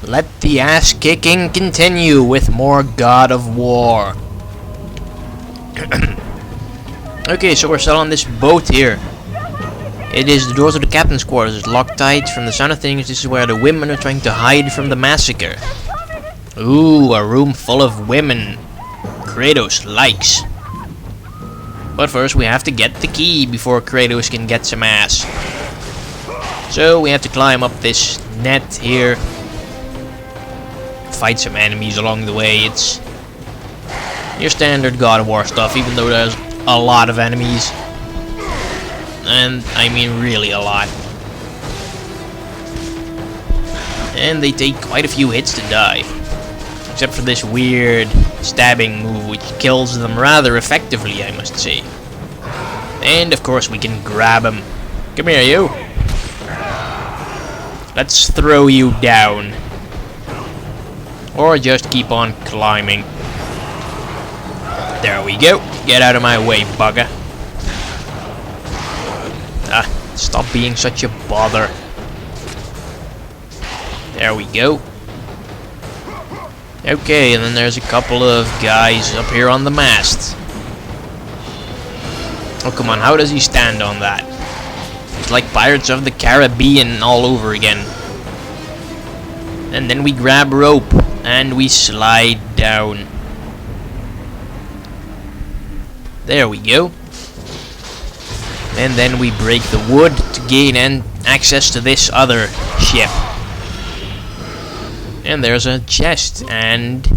Let the ass kicking continue with more God of War. Okay, so we're still on this boat here. It is the doors of the captain's quarters. It's locked tight. From the sound of things, this is where the women are trying to hide from the massacre. Ooh, a room full of women. Kratos likes. But first we have to get the key before Kratos can get some ass. So we have to climb up this net here. Fight some enemies along the way. It's your standard God of War stuff, even though there's a lot of enemies. And I mean really a lot. And they take quite a few hits to die. Except for this weird stabbing move, which kills them rather effectively, I must say. And of course we can grab him. Come here, you. Let's throw you down. Or just keep on climbing. There we go. Get out of my way, bugger. Stop being such a bother. There we go. Okay, and then there's a couple of guys up here on the mast. Oh, come on, how does he stand on that? It's like Pirates of the Caribbean all over again. And then we grab rope, and we slide down. There we go. And then we break the wood to gain access to this other ship. And there's a chest, and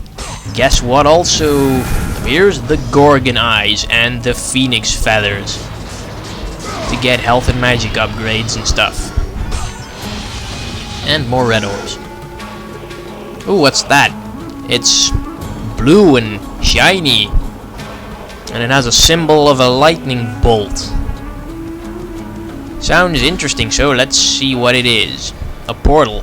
guess what also? Here's the Gorgon eyes and the Phoenix feathers to get health and magic upgrades and stuff. And more red orbs. Ooh, what's that? It's blue and shiny. And it has a symbol of a lightning bolt. Sounds interesting, so let's see what it is. A portal.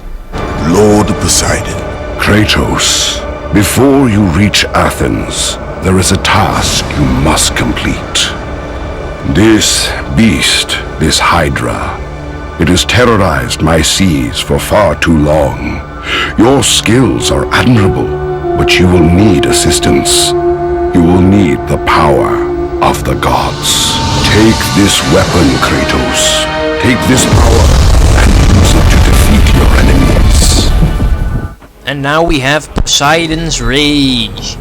Lord Poseidon. Kratos, before you reach Athens, there is a task you must complete. This beast, this Hydra, it has terrorized my seas for far too long. Your skills are admirable, but you will need assistance. You will need the power of the gods. Take this weapon, Kratos. Take this power and use it to defeat your enemies. And now we have Poseidon's Rage.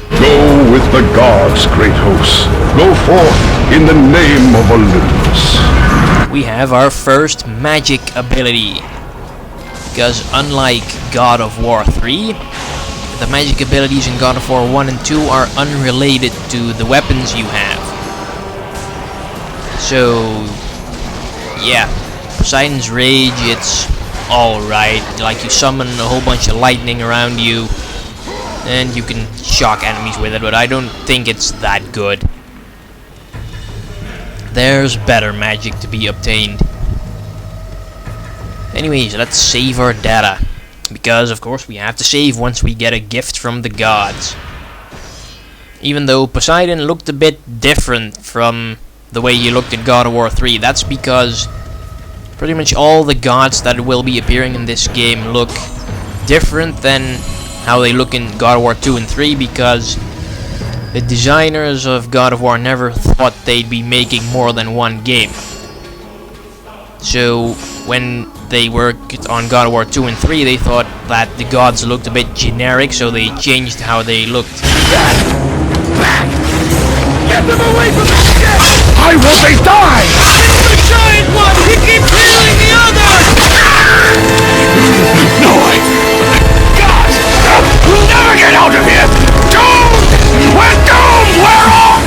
Go with the gods, Kratos. Go forth in the name of Olympus. We have our first magic ability. Because unlike God of War 3, the magic abilities in God of War 1 and 2 are unrelated to the weapons you have. So, yeah, Poseidon's Rage, it's alright. Like, you summon a whole bunch of lightning around you, and you can shock enemies with it, but I don't think it's that good. There's better magic to be obtained. Anyways, let's save our data. Because, of course, we have to save once we get a gift from the gods. Even though Poseidon looked a bit different from the way he looked in God of War 3. That's because pretty much all the gods that will be appearing in this game look different than how they look in God of War 2 and 3, because the designers of God of War never thought they'd be making more than one game. So when they worked on God of War 2 and 3, they thought that the gods looked a bit generic, so they changed how they looked. Get them away from the ship! Why won't they die? It's the giant one! He keeps healing the other! No, God! We'll never get out of here! Doomed! We're doomed! We're off!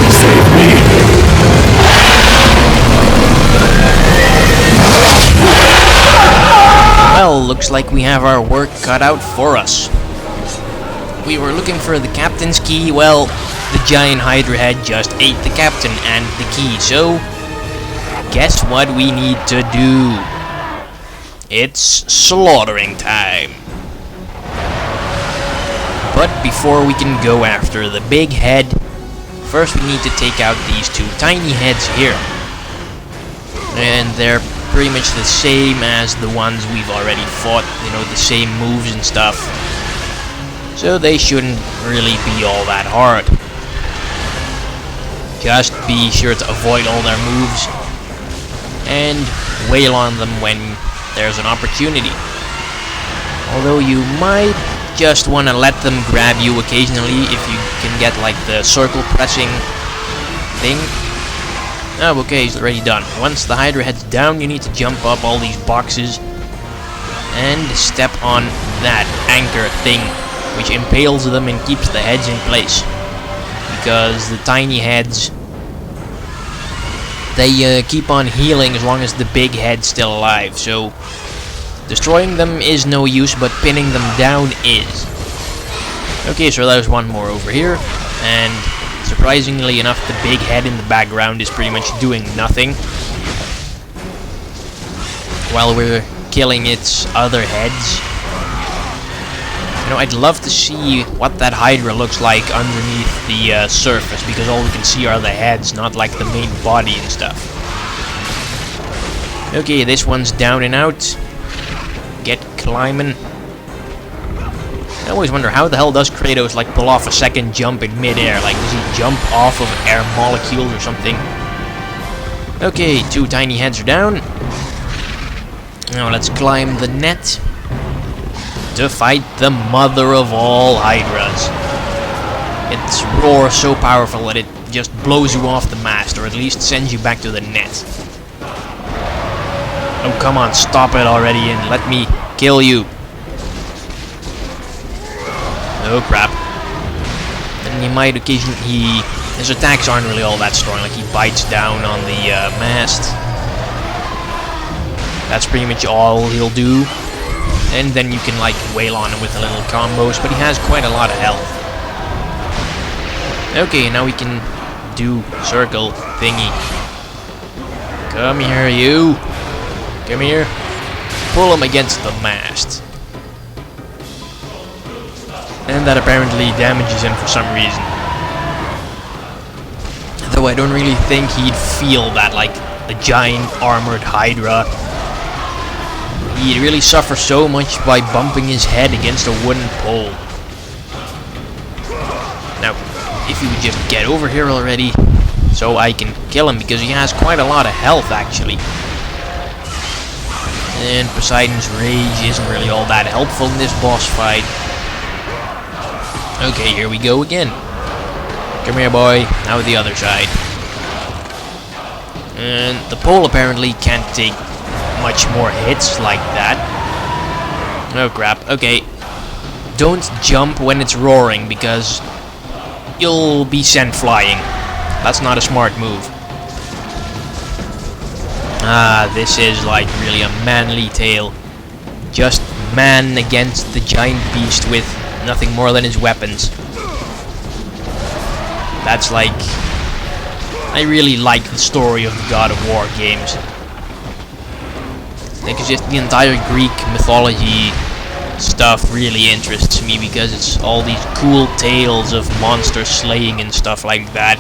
Save me! Well, looks like we have our work cut out for us. We were looking for the captain's key. Well, the giant Hydra head just ate the captain and the key, so guess what we need to do? It's slaughtering time. But before we can go after the big head, first we need to take out these two tiny heads here. And they're pretty much the same as the ones we've already fought, you know, the same moves and stuff. So they shouldn't really be all that hard. Just be sure to avoid all their moves and wail on them when there's an opportunity. Although you might just want to let them grab you occasionally if you can get like the circle pressing thing. Oh, okay, he's already done. Once the Hydra heads down, you need to jump up all these boxes and step on that anchor thing, which impales them and keeps the heads in place. Because the tiny heads, they keep on healing as long as the big head's still alive, so destroying them is no use, but pinning them down is. Okay, so there's one more over here, and surprisingly enough, the big head in the background is pretty much doing nothing while we're killing its other heads. You know, I'd love to see what that Hydra looks like underneath the surface, because all we can see are the heads, not like the main body and stuff. Okay, this one's down and out. Get climbing. I always wonder, how the hell does Kratos like pull off a second jump in midair? Like, does he jump off of air molecules or something? Okay, two tiny heads are down. Now let's climb the net to fight the mother of all Hydras. Its roar is so powerful that it just blows you off the mast, or at least sends you back to the net. Oh, come on, stop it already and let me kill you. Oh crap. And he might occasionally, his attacks aren't really all that strong, like he bites down on the mast. That's pretty much all he'll do. And then you can like wail on him with a little combos, but he has quite a lot of health. Okay, now we can do circle thingy. Come here, you. Come here. Pull him against the mast. And that apparently damages him for some reason. Though I don't really think he'd feel that, like a giant armored Hydra. He'd really suffer so much by bumping his head against a wooden pole. Now, if you would just get over here already, so I can kill him, because he has quite a lot of health, actually. And Poseidon's rage isn't really all that helpful in this boss fight. Okay, here we go again. Come here, boy. Now the other side. And the pole apparently can't take much more hits like that. Oh crap. Okay. Don't jump when it's roaring, because you'll be sent flying. That's not a smart move. Ah, this is like really a manly tale. Just man against the giant beast with nothing more than his weapons. That's like... I really like the story of the God of War games. Like, it's just the entire Greek mythology stuff really interests me, because it's all these cool tales of monster slaying and stuff like that.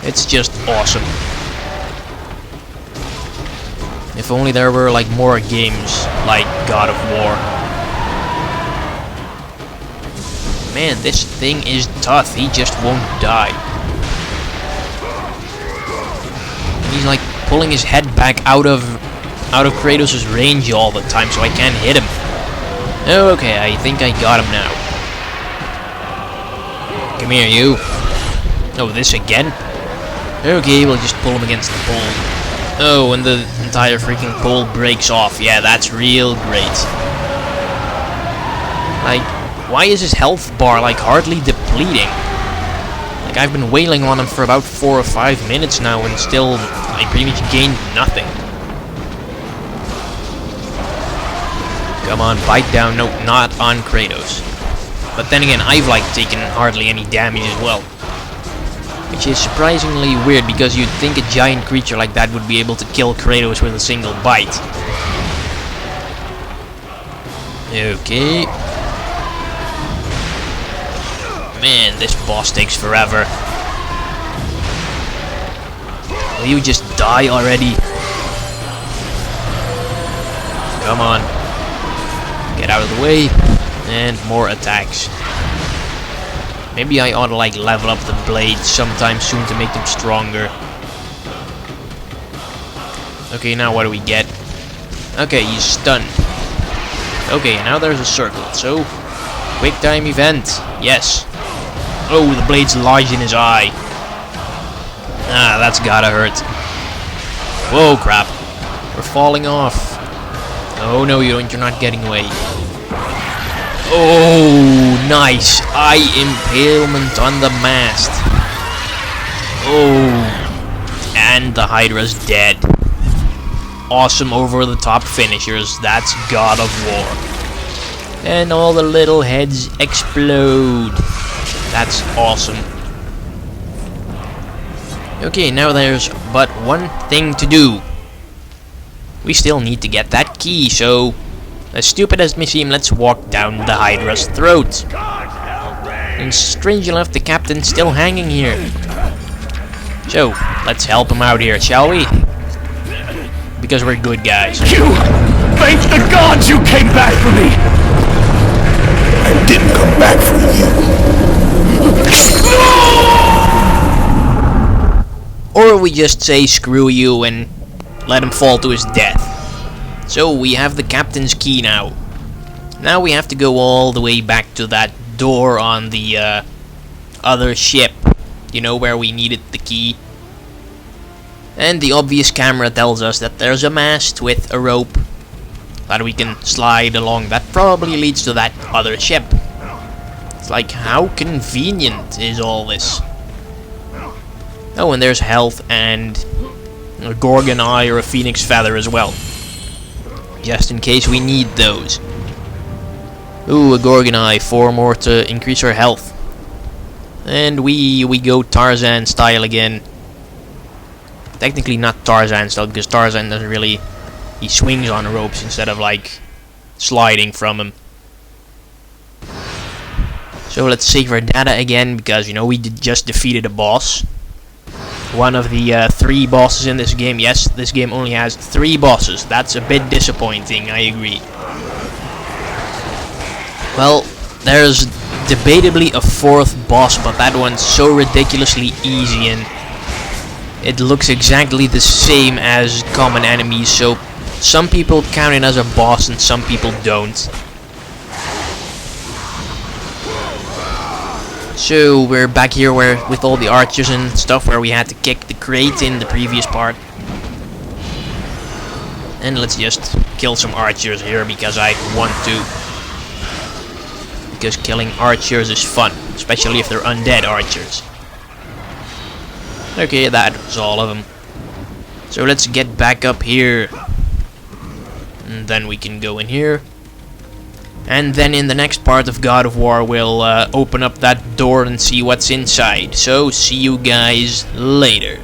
It's just awesome. If only there were like more games like God of War. Man, this thing is tough. He just won't die. He's like pulling his head back out of Kratos' range all the time, so I can't hit him. Okay, I think I got him now. Come here, you. Oh, this again? Okay, we'll just pull him against the pole. Oh, and the entire freaking pole breaks off. Yeah, that's real great. Like, why is his health bar, like, hardly depleting? Like, I've been wailing on him for about 4 or 5 minutes now, and still, I pretty much gained nothing. Come on, bite down. No, not on Kratos. But then again, I've, like, taken hardly any damage as well. Which is surprisingly weird, because you'd think a giant creature like that would be able to kill Kratos with a single bite. Okay. Man, this boss takes forever. Will you just die already? Come on. Get out of the way. And more attacks. Maybe I ought to like level up the blades sometime soon to make them stronger. Okay, now what do we get? Okay, he's stunned. Okay, now there's a circle, so quick time event. Yes. Oh, the blade's lodged in his eye. Ah, that's gotta hurt. Whoa, crap. We're falling off. Oh no, you're not getting away. Oh, nice. Eye impalement on the mast. Oh, and the Hydra's dead. Awesome over-the-top finishers. That's God of War. And all the little heads explode. That's awesome. Okay, now there's but one thing to do. We still need to get that key, so as stupid as it may seem, let's walk down the Hydra's throat. And strange enough, the captain's still hanging here. So, let's help him out here, shall we? Because we're good guys. You! Thank the gods you came back for me! I didn't come back for you. Or we just say screw you and let him fall to his death. So we have the captain's key now. Now we have to go all the way back to that door on the other ship. You know, where we needed the key. And the obvious camera tells us that there's a mast with a rope that we can slide along. That probably leads to that other ship. It's like, how convenient is all this? Oh, and there's health and a Gorgon eye or a phoenix feather as well. Just in case we need those. Ooh, a Gorgon eye, 4 more to increase our health. And we go Tarzan style again. Technically not Tarzan style, because Tarzan doesn't really... He swings on ropes instead of like sliding from him. So let's save our data again, because you know we just defeated a boss. One of the 3 bosses in this game. Yes, this game only has 3 bosses. That's a bit disappointing, I agree. Well, there's debatably a 4th boss, but that one's so ridiculously easy and it looks exactly the same as common enemies, so some people count it as a boss and some people don't. So we're back here with all the archers and stuff where we had to kick the crate in the previous part. And let's just kill some archers here because I want to. Because killing archers is fun, especially if they're undead archers. Okay, that was all of them. So let's get back up here. And then we can go in here. And then in the next part of God of War, we'll open up that door and see what's inside. So, see you guys later.